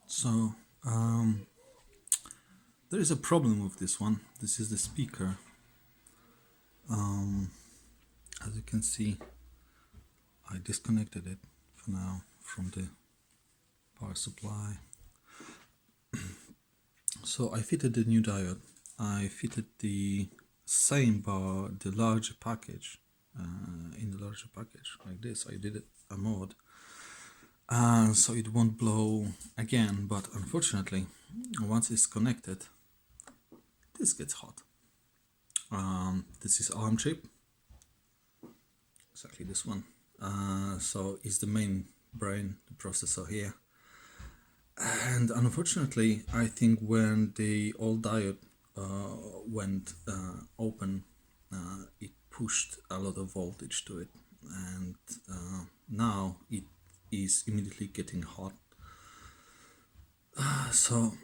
So there is a problem with this one. This is the speaker. As you can see, I disconnected it for now from the power supply. So I fitted the new diode. I fitted the same bar, the larger package, in the larger package like this. I did it a mod, so it won't blow again. But unfortunately, once it's connected, this gets hot. This is ARM chip, exactly this one. So it's the main brain, the processor here. And unfortunately, I think when the old diode went open, it pushed a lot of voltage to it, and now it is immediately getting hot. So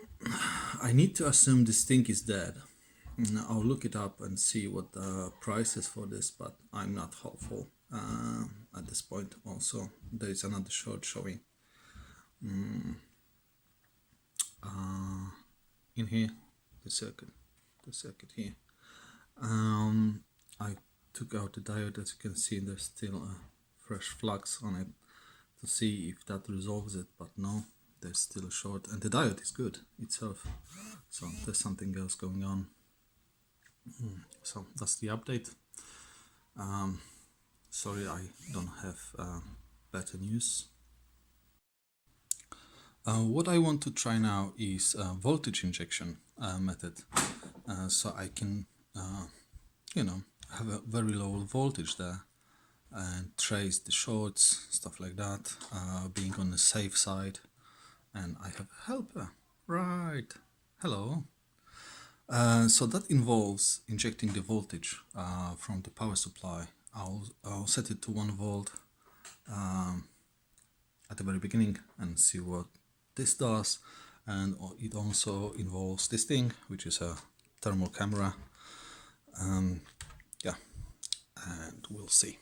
I need to assume this thing is dead. I'll look it up and see what the price is for this, but I'm not hopeful at this point. Also, there is another short showing. In here, the circuit here. I took out the diode. As you can see, there's still a fresh flux on it to see if that resolves it, but no, there's still a short, and the diode is good itself, so there's something else going on. So that's the update. Sorry, I don't have better news. What I want to try now is a voltage injection method, so I can, have a very low voltage there and trace the shorts, stuff like that, being on the safe side. And I have a helper, right? Hello. So that involves injecting the voltage from the power supply. I'll set it to 1 volt at the very beginning and see what this does. And it also involves this thing, which is a thermal camera. Yeah, and we'll see.